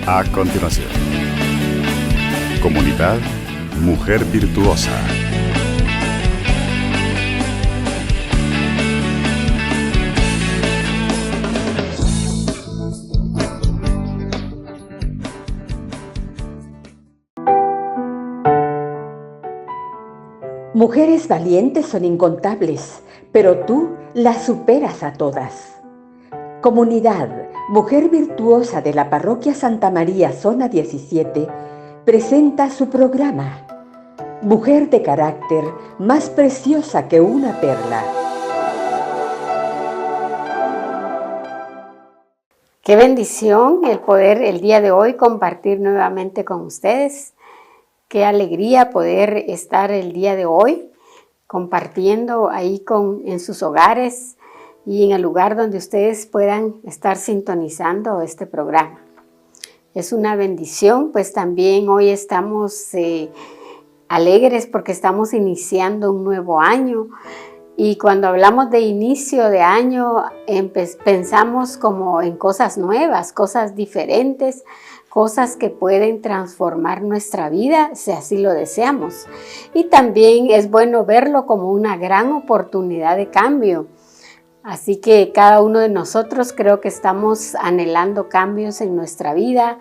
A continuación, Comunidad Mujer Virtuosa. Mujeres valientes son incontables, pero tú las superas a todas. Comunidad Mujer Virtuosa de la Parroquia Santa María, Zona 17, presenta su programa, Mujer de carácter más preciosa que una perla. Qué bendición el poder el día de hoy compartir nuevamente con ustedes. Qué alegría poder estar el día de hoy compartiendo ahí en sus hogares y en el lugar donde ustedes puedan estar sintonizando este programa. Es una bendición, pues también hoy estamos alegres porque estamos iniciando un nuevo año. Y cuando hablamos de inicio de año, pensamos como en cosas nuevas, cosas diferentes, cosas que pueden transformar nuestra vida, si así lo deseamos. Y también es bueno verlo como una gran oportunidad de cambio. Así que cada uno de nosotros creo que estamos anhelando cambios en nuestra vida,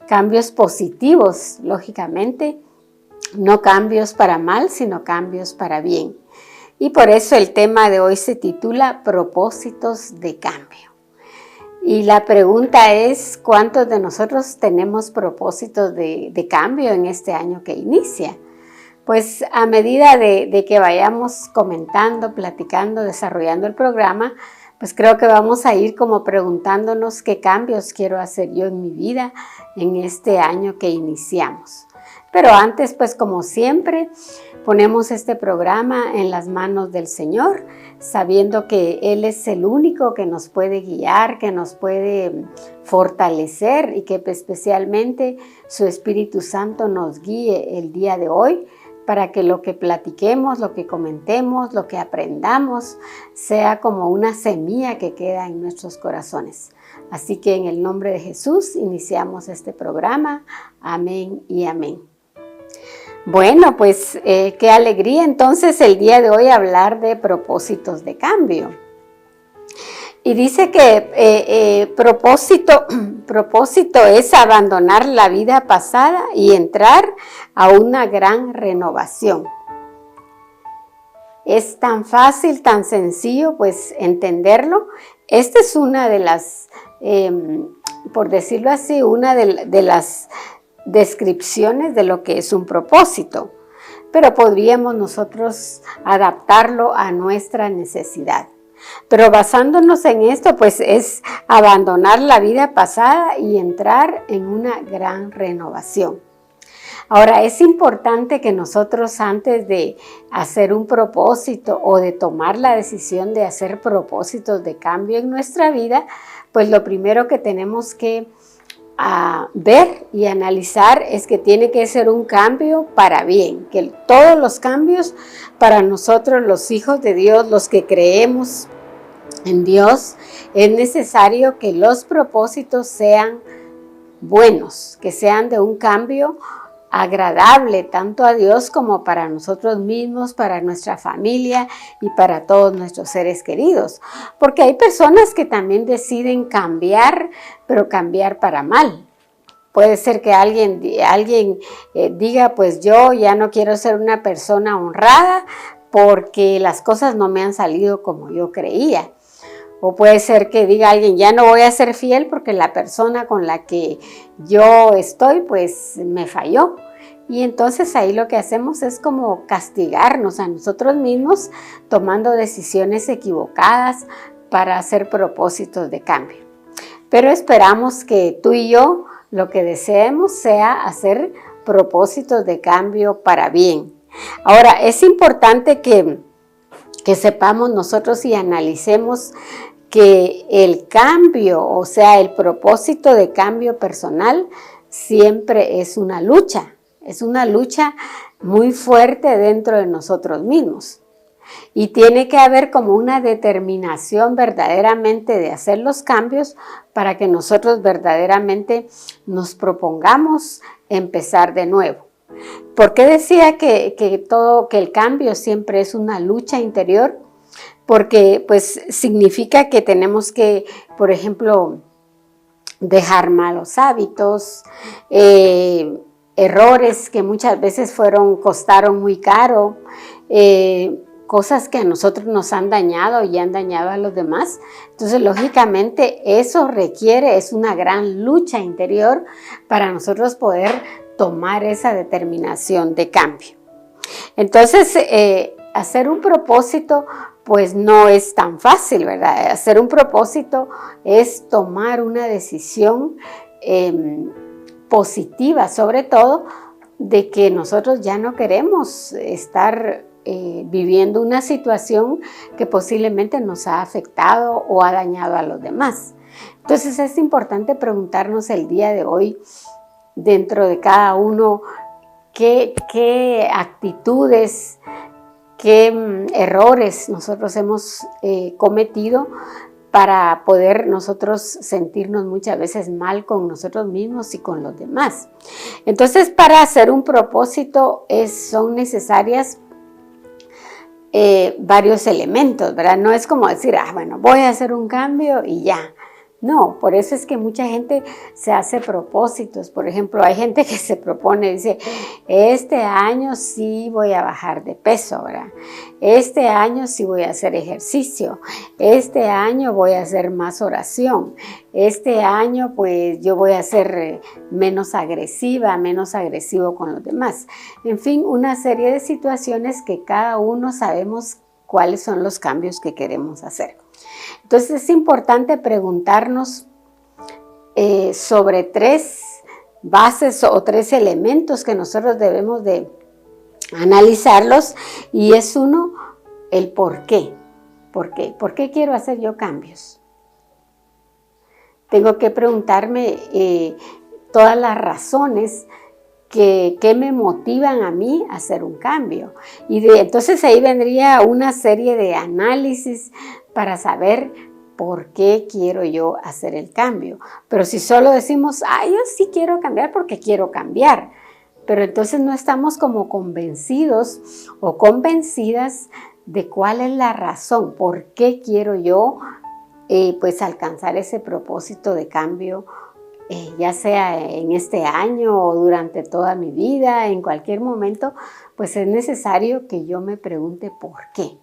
cambios positivos, lógicamente, no cambios para mal, sino cambios para bien. Y por eso el tema de hoy se titula Propósitos de Cambio. Y la pregunta es, ¿cuántos de nosotros tenemos propósitos de cambio en este año que inicia? Pues a medida de que vayamos comentando, platicando, desarrollando el programa, pues creo que vamos a ir como preguntándonos qué cambios quiero hacer yo en mi vida en este año que iniciamos. Pero antes, pues como siempre, ponemos este programa en las manos del Señor, sabiendo que Él es el único que nos puede guiar, que nos puede fortalecer y que especialmente su Espíritu Santo nos guíe el día de hoy para que lo que platiquemos, lo que comentemos, lo que aprendamos, sea como una semilla que queda en nuestros corazones. Así que en el nombre de Jesús iniciamos este programa. Amén y amén. Bueno, pues qué alegría entonces el día de hoy hablar de propósitos de cambio. Y dice que propósito es abandonar la vida pasada y entrar a una gran renovación. Es tan fácil, tan sencillo, pues entenderlo. Esta es una de las, por decirlo así, una de las descripciones de lo que es un propósito, pero podríamos nosotros adaptarlo a nuestra necesidad. Pero basándonos en esto, pues es abandonar la vida pasada y entrar en una gran renovación. Ahora, es importante que nosotros antes de hacer un propósito o de tomar la decisión de hacer propósitos de cambio en nuestra vida, pues lo primero que tenemos que ver y analizar es que tiene que ser un cambio para bien, que todos los cambios para nosotros los hijos de Dios, los que creemos en Dios, es necesario que los propósitos sean buenos, que sean de un cambio agradable tanto a Dios como para nosotros mismos, para nuestra familia y para todos nuestros seres queridos. Porque hay personas que también deciden cambiar, pero cambiar para mal. Puede ser que alguien diga, pues yo ya no quiero ser una persona honrada porque las cosas no me han salido como yo creía. O puede ser que diga alguien, ya no voy a ser fiel porque la persona con la que yo estoy, pues me falló. Y entonces ahí lo que hacemos es como castigarnos a nosotros mismos tomando decisiones equivocadas para hacer propósitos de cambio. Pero esperamos que tú y yo lo que deseemos sea hacer propósitos de cambio para bien. Ahora, es importante que sepamos nosotros y analicemos que el cambio, o sea, el propósito de cambio personal siempre es una lucha muy fuerte dentro de nosotros mismos. Y tiene que haber como una determinación verdaderamente de hacer los cambios para que nosotros verdaderamente nos propongamos empezar de nuevo. ¿Por qué decía que el cambio siempre es una lucha interior? Porque pues significa que tenemos que, por ejemplo, dejar malos hábitos, errores que muchas veces costaron muy caro, cosas que a nosotros nos han dañado y han dañado a los demás. Entonces, lógicamente, eso es una gran lucha interior para nosotros poder tomar esa determinación de cambio. Entonces, hacer un propósito, pues no es tan fácil, ¿verdad? Hacer un propósito es tomar una decisión positiva, sobre todo, de que nosotros ya no queremos estar viviendo una situación que posiblemente nos ha afectado o ha dañado a los demás. Entonces es importante preguntarnos el día de hoy, dentro de cada uno, qué actitudes, qué errores nosotros hemos cometido para poder nosotros sentirnos muchas veces mal con nosotros mismos y con los demás. Entonces, para hacer un propósito son necesarias varios elementos, ¿verdad? No es como decir, bueno, voy a hacer un cambio y ya. No, por eso es que mucha gente se hace propósitos. Por ejemplo, hay gente que se propone, dice, este año sí voy a bajar de peso, ¿verdad? Este año sí voy a hacer ejercicio. Este año voy a hacer más oración. Este año pues yo voy a ser menos agresiva, menos agresivo con los demás. En fin, una serie de situaciones que cada uno sabemos cuáles son los cambios que queremos hacer. Entonces es importante preguntarnos sobre 3 bases o 3 elementos que nosotros debemos de analizarlos, y es uno, el por qué. ¿Por qué? ¿Por qué quiero hacer yo cambios? Tengo que preguntarme todas las razones que me motivan a mí a hacer un cambio. Y entonces ahí vendría una serie de análisis para saber por qué quiero yo hacer el cambio. Pero si solo decimos, yo sí quiero cambiar porque quiero cambiar, pero entonces no estamos como convencidos o convencidas de cuál es la razón, por qué quiero yo pues alcanzar ese propósito de cambio, ya sea en este año o durante toda mi vida, en cualquier momento, pues es necesario que yo me pregunte por qué.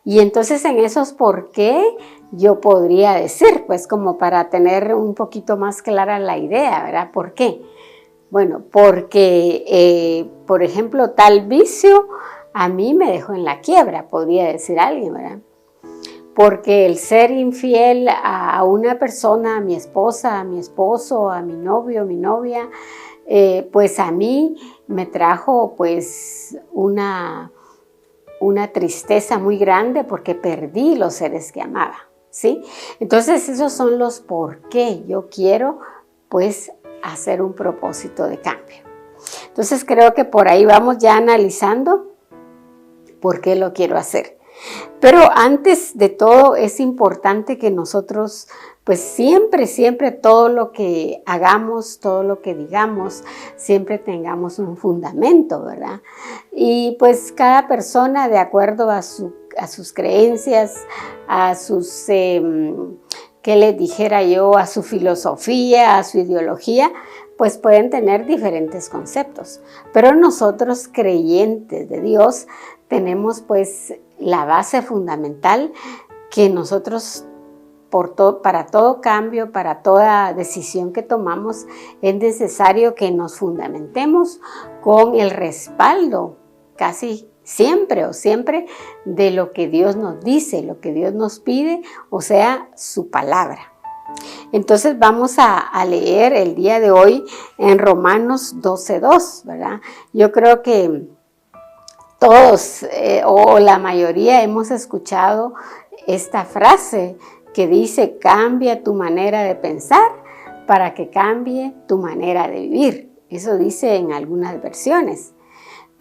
Y entonces en esos por qué yo podría decir, pues como para tener un poquito más clara la idea, ¿verdad? ¿Por qué? Bueno, porque, por ejemplo, tal vicio a mí me dejó en la quiebra, podría decir alguien, ¿verdad? Porque el ser infiel a una persona, a mi esposa, a mi esposo, a mi novio, mi novia, pues a mí me trajo pues una tristeza muy grande porque perdí los seres que amaba, ¿sí? Entonces esos son los por qué yo quiero pues hacer un propósito de cambio. Entonces creo que por ahí vamos ya analizando por qué lo quiero hacer. Pero antes de todo es importante que nosotros pues siempre todo lo que hagamos, todo lo que digamos, siempre tengamos un fundamento, ¿verdad? Y pues cada persona, de acuerdo a sus creencias, a sus, ¿qué les dijera yo? A su filosofía, a su ideología, pues pueden tener diferentes conceptos. Pero nosotros, creyentes de Dios, tenemos pues la base fundamental que nosotros para todo cambio, para toda decisión que tomamos, es necesario que nos fundamentemos con el respaldo casi siempre de lo que Dios nos dice, lo que Dios nos pide, o sea, su palabra. Entonces vamos a leer el día de hoy en Romanos 12:2, ¿verdad? Yo creo que todos o la mayoría hemos escuchado esta frase que dice: cambia tu manera de pensar para que cambie tu manera de vivir. Eso dice en algunas versiones.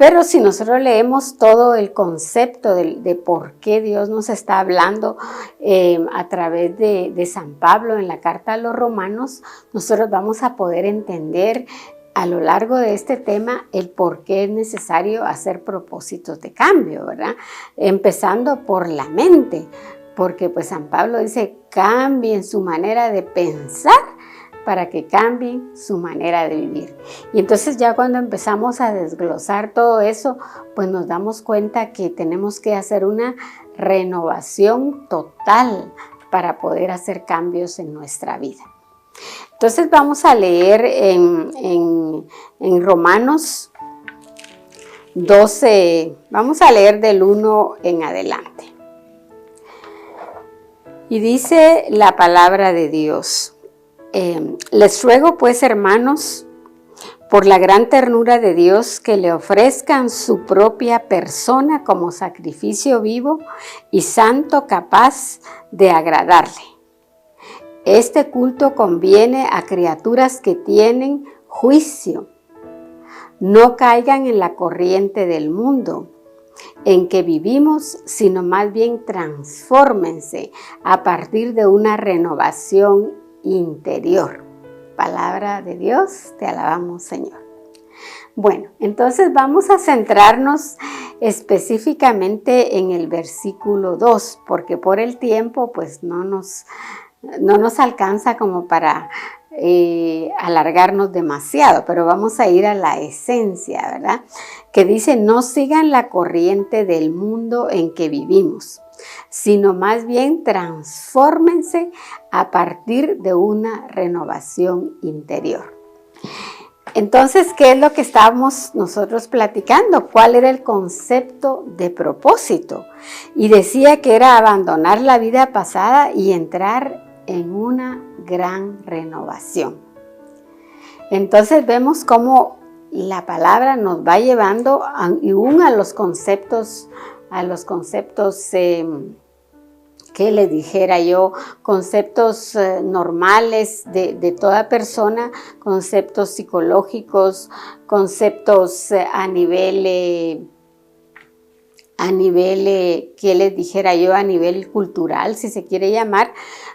Pero si nosotros leemos todo el concepto de por qué Dios nos está hablando a través de San Pablo en la carta a los Romanos, nosotros vamos a poder entender a lo largo de este tema el por qué es necesario hacer propósitos de cambio, ¿verdad? Empezando por la mente, porque pues San Pablo dice, cambien su manera de pensar para que cambien su manera de vivir. Y entonces ya cuando empezamos a desglosar todo eso, pues nos damos cuenta que tenemos que hacer una renovación total para poder hacer cambios en nuestra vida. Entonces vamos a leer en Romanos 12, vamos a leer del 1 en adelante. Y dice la palabra de Dios. Les ruego pues, hermanos, por la gran ternura de Dios, que le ofrezcan su propia persona como sacrificio vivo y santo, capaz de agradarle. Este culto conviene a criaturas que tienen juicio. No caigan en la corriente del mundo en que vivimos, sino más bien transfórmense a partir de una renovación interior. Palabra de Dios, te alabamos, Señor. Bueno, entonces vamos a centrarnos específicamente en el versículo 2, porque por el tiempo pues no nos alcanza como para alargarnos demasiado, pero vamos a ir a la esencia, ¿verdad? Que dice, no sigan la corriente del mundo en que vivimos, sino más bien transfórmense a partir de una renovación interior. Entonces, ¿qué es lo que estábamos nosotros platicando? ¿Cuál era el concepto de propósito? Y decía que era abandonar la vida pasada y entrar en una gran renovación. Entonces vemos cómo la palabra nos va llevando aún a los conceptos, ¿qué le dijera yo? Conceptos normales de toda persona, conceptos psicológicos, conceptos a nivel, ¿qué les dijera yo? A nivel cultural, si se quiere llamar,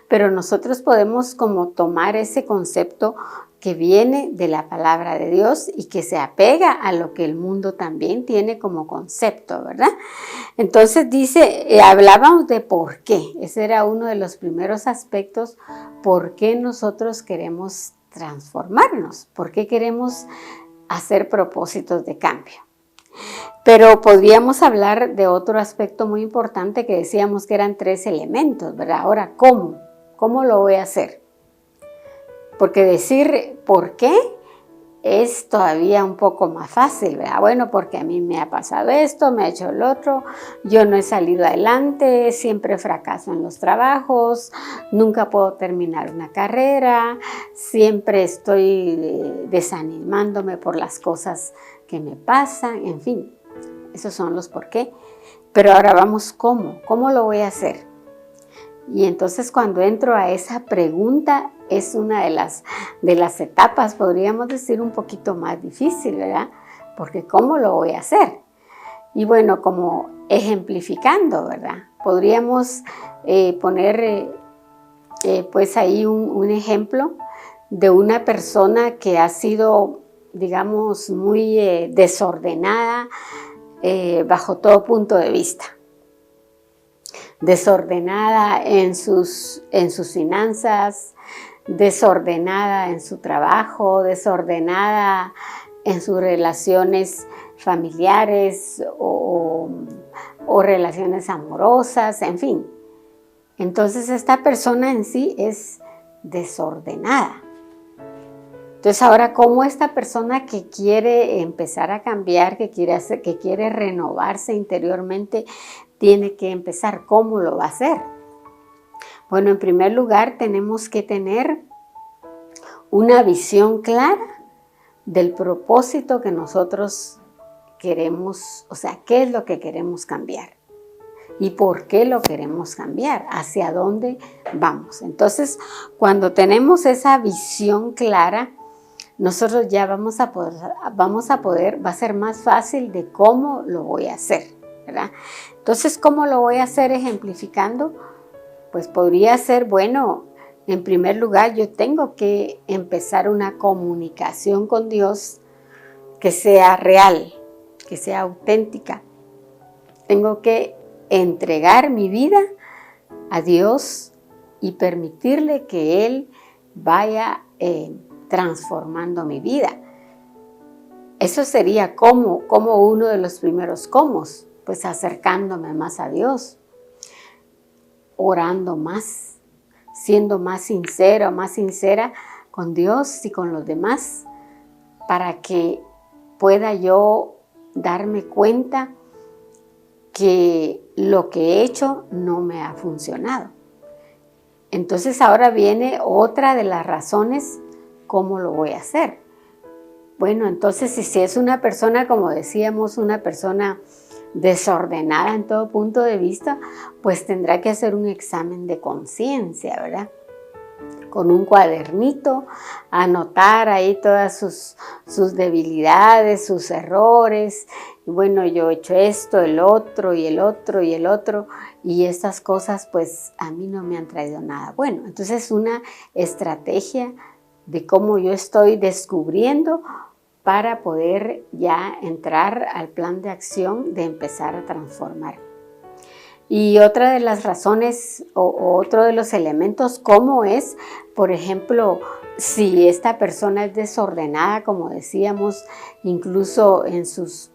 pero nosotros podemos como tomar ese concepto que viene de la palabra de Dios y que se apega a lo que el mundo también tiene como concepto, ¿verdad? Entonces dice, hablábamos de por qué. Ese era uno de los primeros aspectos, por qué nosotros queremos transformarnos, por qué queremos hacer propósitos de cambio. Pero podríamos hablar de otro aspecto muy importante que decíamos que eran 3 elementos, ¿verdad? Ahora, ¿cómo? ¿Cómo lo voy a hacer? Porque decir por qué es todavía un poco más fácil, ¿verdad? Bueno, porque a mí me ha pasado esto, me ha hecho el otro, yo no he salido adelante, siempre fracaso en los trabajos, nunca puedo terminar una carrera, siempre estoy desanimándome por las cosas que me pasan, en fin, esos son los por qué. Pero ahora vamos, ¿cómo lo voy a hacer? Y entonces cuando entro a esa pregunta es una de las etapas, podríamos decir, un poquito más difícil, ¿verdad? Porque ¿cómo lo voy a hacer? Y bueno, como ejemplificando, ¿verdad? Podríamos poner pues ahí un ejemplo de una persona que ha sido, digamos, muy desordenada bajo todo punto de vista. Desordenada en sus finanzas, desordenada en su trabajo, desordenada en sus relaciones familiares o relaciones amorosas, en fin. Entonces esta persona en sí es desordenada. Entonces ahora, ¿cómo esta persona que quiere empezar a cambiar, que quiere renovarse interiormente, tiene que empezar? ¿Cómo lo va a hacer? Bueno, en primer lugar tenemos que tener una visión clara del propósito que nosotros queremos, o sea, qué es lo que queremos cambiar y por qué lo queremos cambiar, hacia dónde vamos. Entonces, cuando tenemos esa visión clara, nosotros ya vamos a poder, va a ser más fácil de cómo lo voy a hacer, ¿verdad? Entonces, ¿cómo lo voy a hacer ejemplificando? Pues podría ser, bueno, en primer lugar, yo tengo que empezar una comunicación con Dios que sea real, que sea auténtica. Tengo que entregar mi vida a Dios y permitirle que Él vaya transformando mi vida. Eso sería como uno de los primeros comos, pues acercándome más a Dios, orando más, siendo más sincero, más sincera con Dios y con los demás, para que pueda yo darme cuenta que lo que he hecho no me ha funcionado. Entonces ahora viene otra de las razones, ¿cómo lo voy a hacer? Bueno, entonces si es una persona, como decíamos, una persona desordenada en todo punto de vista, pues tendrá que hacer un examen de conciencia, ¿verdad? Con un cuadernito, anotar ahí todas sus debilidades, sus errores. Y bueno, yo he hecho esto, el otro, y el otro, y el otro, y estas cosas pues a mí no me han traído nada bueno. Entonces una estrategia de cómo yo estoy descubriendo para poder ya entrar al plan de acción de empezar a transformar. Y otra de las razones o otro de los elementos, ¿cómo es? Por ejemplo, si esta persona es desordenada, como decíamos, incluso en sus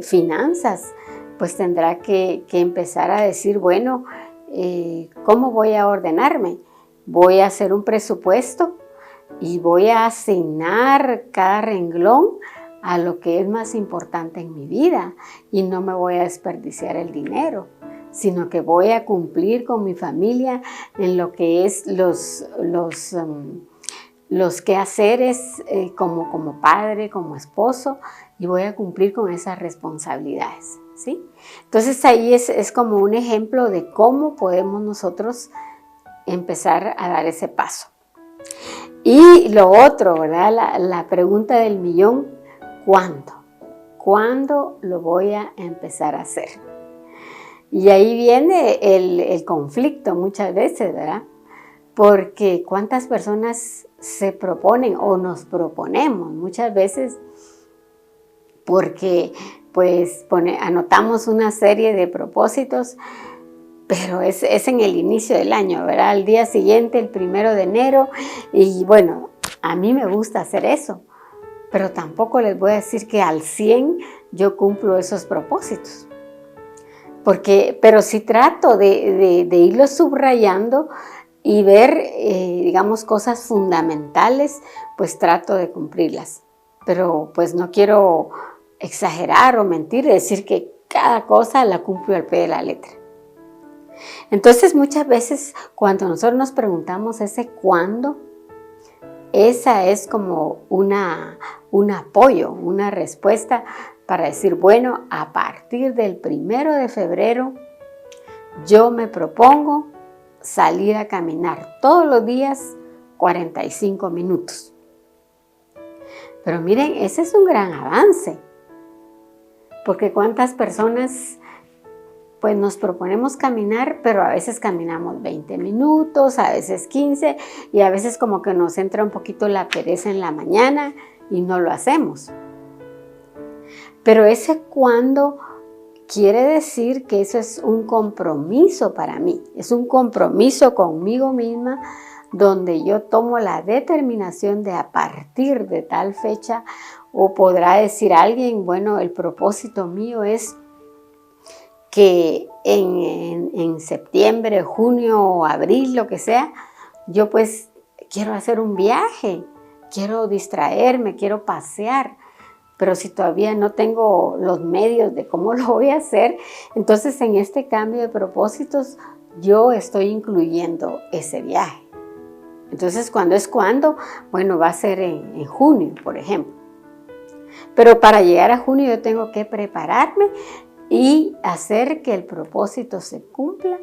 finanzas, pues tendrá que empezar a decir, bueno, ¿cómo voy a ordenarme? Voy a hacer un presupuesto y voy a asignar cada renglón a lo que es más importante en mi vida y no me voy a desperdiciar el dinero, sino que voy a cumplir con mi familia en lo que es los quehaceres como padre, como esposo, y voy a cumplir con esas responsabilidades, ¿sí? Entonces ahí es como un ejemplo de cómo podemos nosotros empezar a dar ese paso. Y lo otro, ¿verdad? La pregunta del millón, ¿cuándo? ¿Cuándo lo voy a empezar a hacer? Y ahí viene el conflicto muchas veces, ¿verdad? Porque ¿cuántas personas se proponen o nos proponemos muchas veces? Porque pues anotamos una serie de propósitos, pero es en el inicio del año, ¿verdad? Al día siguiente, el 1 de enero, y bueno, a mí me gusta hacer eso, pero tampoco les voy a decir que al 100 yo cumplo esos propósitos. Pero si trato de irlo subrayando y ver, digamos, cosas fundamentales, pues trato de cumplirlas. Pero pues no quiero exagerar o mentir, decir que cada cosa la cumplo al pie de la letra. Entonces muchas veces cuando nosotros nos preguntamos ese cuándo, esa es como un apoyo, una respuesta para decir, bueno, a partir del 1 de febrero yo me propongo salir a caminar todos los días 45 minutos. Pero miren, ese es un gran avance, porque cuántas personas pues nos proponemos caminar, pero a veces caminamos 20 minutos, a veces 15, y a veces como que nos entra un poquito la pereza en la mañana y no lo hacemos. Pero ese cuándo quiere decir que eso es un compromiso para mí, es un compromiso conmigo misma, donde yo tomo la determinación de a partir de tal fecha, o podrá decir alguien, bueno, el propósito mío es que en septiembre, junio o abril, lo que sea, yo pues quiero hacer un viaje, quiero distraerme, quiero pasear, pero si todavía no tengo los medios de cómo lo voy a hacer, entonces en este cambio de propósitos yo estoy incluyendo ese viaje. Entonces, ¿cuándo? Bueno, va a ser en junio, por ejemplo. Pero para llegar a junio yo tengo que prepararme y hacer que el propósito se cumpla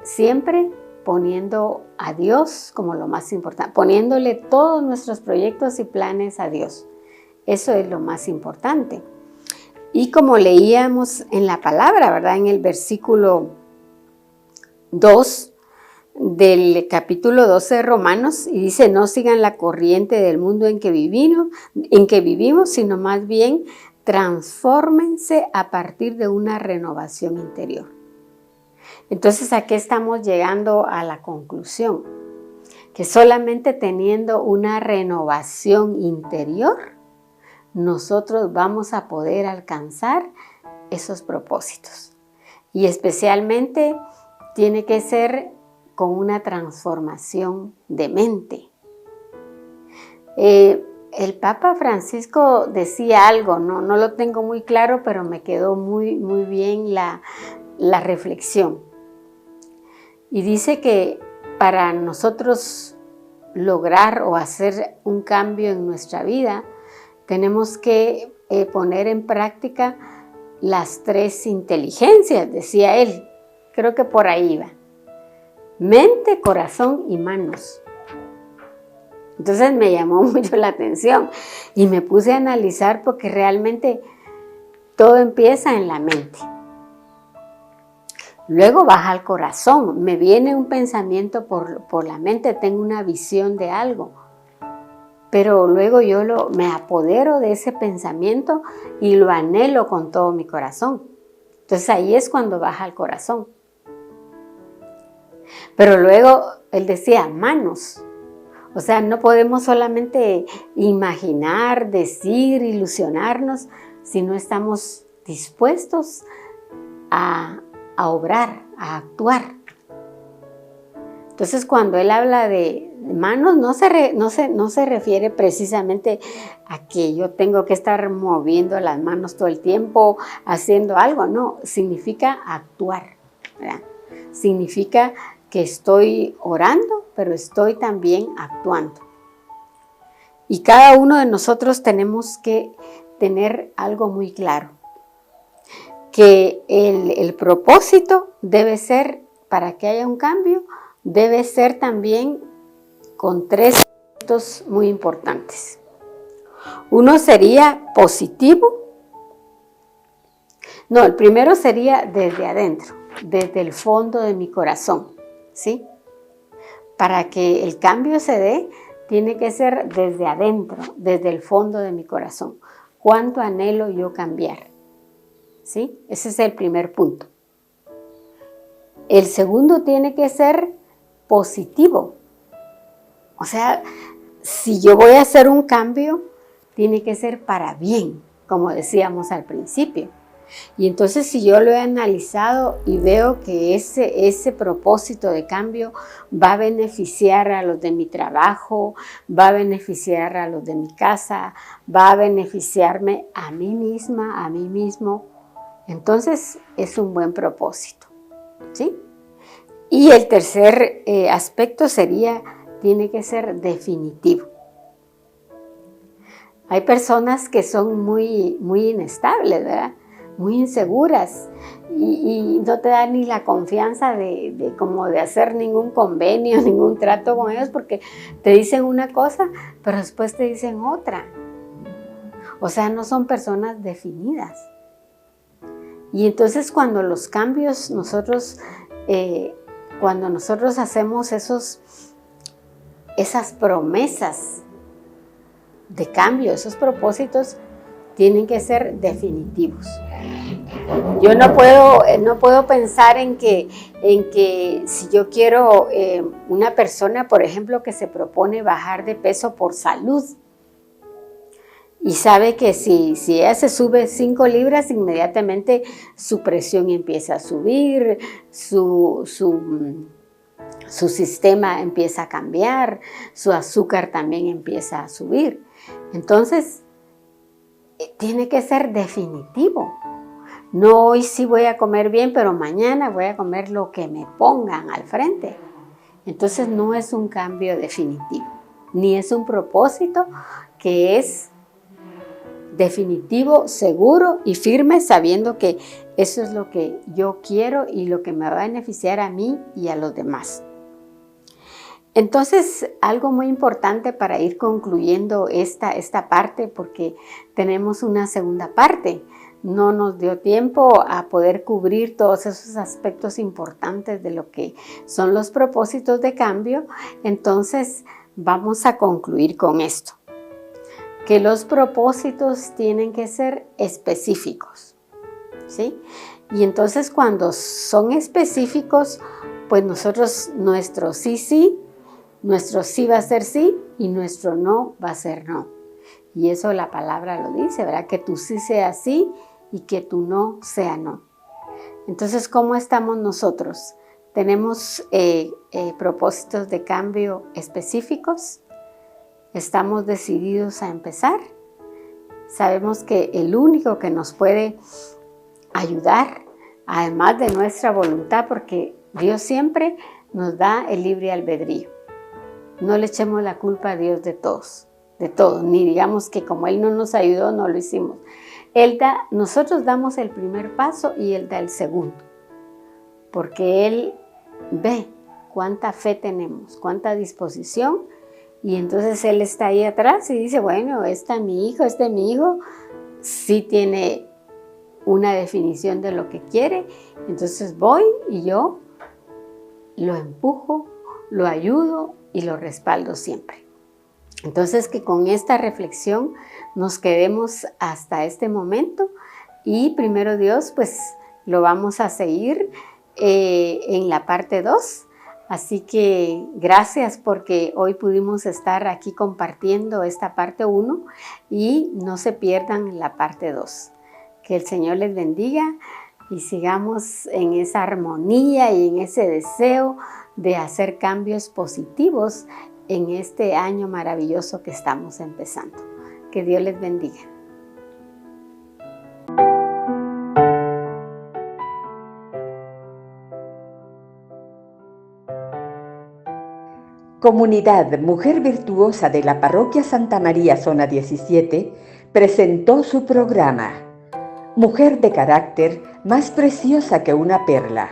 siempre poniendo a Dios como lo más importante, poniéndole todos nuestros proyectos y planes a Dios. Eso es lo más importante. Y como leíamos en la palabra, ¿verdad? En el versículo 2 del capítulo 12 de Romanos, y dice: no sigan la corriente del mundo en que vivimos, sino más bien transfórmense a partir de una renovación interior. Entonces, aquí estamos llegando a la conclusión, que solamente teniendo una renovación interior, nosotros vamos a poder alcanzar esos propósitos. Y especialmente tiene que ser con una transformación de mente. El Papa Francisco decía algo, no lo tengo muy claro, pero me quedó muy bien la reflexión. Y dice que para nosotros lograr o hacer un cambio en nuestra vida, tenemos que poner en práctica las 3 inteligencias, decía él. Creo que por ahí va. Mente, corazón y manos. Entonces me llamó mucho la atención y me puse a analizar, porque realmente todo empieza en la mente. Luego baja al corazón, me viene un pensamiento por la mente, tengo una visión de algo, pero luego yo me apodero de ese pensamiento y lo anhelo con todo mi corazón. Entonces ahí es cuando baja al corazón. Pero luego él decía manos. O sea, no podemos solamente imaginar, decir, ilusionarnos, si no estamos dispuestos a obrar, a actuar. Entonces, cuando él habla de manos, no se refiere precisamente a que yo tengo que estar moviendo las manos todo el tiempo, haciendo algo, no, significa actuar, ¿verdad? Significa que estoy orando, pero estoy también actuando. Y cada uno de nosotros tenemos que tener algo muy claro, que el propósito debe ser, para que haya un cambio, debe ser también con 3 aspectos muy importantes. Uno sería positivo. No, el primero sería desde adentro, desde el fondo de mi corazón, ¿sí? Para que el cambio se dé, tiene que ser desde adentro, desde el fondo de mi corazón. ¿Cuánto anhelo yo cambiar? ¿Sí? Ese es el primer punto. El segundo tiene que ser positivo. O sea, si yo voy a hacer un cambio, tiene que ser para bien, como decíamos al principio. Y entonces, si yo lo he analizado y veo que ese propósito de cambio va a beneficiar a los de mi trabajo, va a beneficiar a los de mi casa, va a beneficiarme a mí misma, a mí mismo, entonces es un buen propósito, ¿sí? Y el tercer aspecto sería, tiene que ser definitivo. Hay personas que son muy inestables, ¿verdad? Muy inseguras y no te dan ni la confianza de hacer ningún convenio, ningún trato con ellos, porque te dicen una cosa, pero después te dicen otra. O sea, no son personas definidas. Y entonces cuando los cambios cuando nosotros hacemos esas promesas de cambio, esos propósitos, tienen que ser definitivos. Yo no puedo pensar en que si yo quiero una persona, por ejemplo, que se propone bajar de peso por salud y sabe que si ella se sube 5 libras, inmediatamente su presión empieza a subir, su sistema empieza a cambiar, su azúcar también empieza a subir. Entonces, tiene que ser definitivo. No hoy sí voy a comer bien, pero mañana voy a comer lo que me pongan al frente. Entonces no es un cambio definitivo, ni es un propósito que es definitivo, seguro y firme, sabiendo que eso es lo que yo quiero y lo que me va a beneficiar a mí y a los demás. Entonces, algo muy importante para ir concluyendo esta parte, porque tenemos una segunda parte. No nos dio tiempo a poder cubrir todos esos aspectos importantes de lo que son los propósitos de cambio. Entonces, vamos a concluir con esto, que los propósitos tienen que ser específicos, ¿sí? Y entonces, cuando son específicos, pues nosotros, nuestro sí, nuestro sí va a ser sí y nuestro no va a ser no. Y eso la palabra lo dice, ¿verdad? Que tu sí sea sí y que tu no sea no. Entonces, ¿cómo estamos nosotros? ¿Tenemos propósitos de cambio específicos? ¿Estamos decididos a empezar? Sabemos que el único que nos puede ayudar, además de nuestra voluntad, porque Dios siempre nos da el libre albedrío. No le echemos la culpa a Dios de todo, ni digamos que como Él no nos ayudó, no lo hicimos. Nosotros damos el primer paso y Él da el segundo, porque Él ve cuánta fe tenemos, cuánta disposición, y entonces Él está ahí atrás y dice, bueno, este mi hijo, sí tiene una definición de lo que quiere, entonces voy y yo lo empujo, lo ayudo y lo respaldo siempre. Entonces, que con esta reflexión nos quedemos hasta este momento y primero Dios, pues lo vamos a seguir en la parte 2. Así que gracias porque hoy pudimos estar aquí compartiendo esta parte 1 y no se pierdan la parte 2. Que el Señor les bendiga y sigamos en esa armonía y en ese deseo de hacer cambios positivos en este año maravilloso que estamos empezando. Que Dios les bendiga. Comunidad Mujer Virtuosa de la Parroquia Santa María, Zona 17, presentó su programa Mujer de carácter más preciosa que una perla.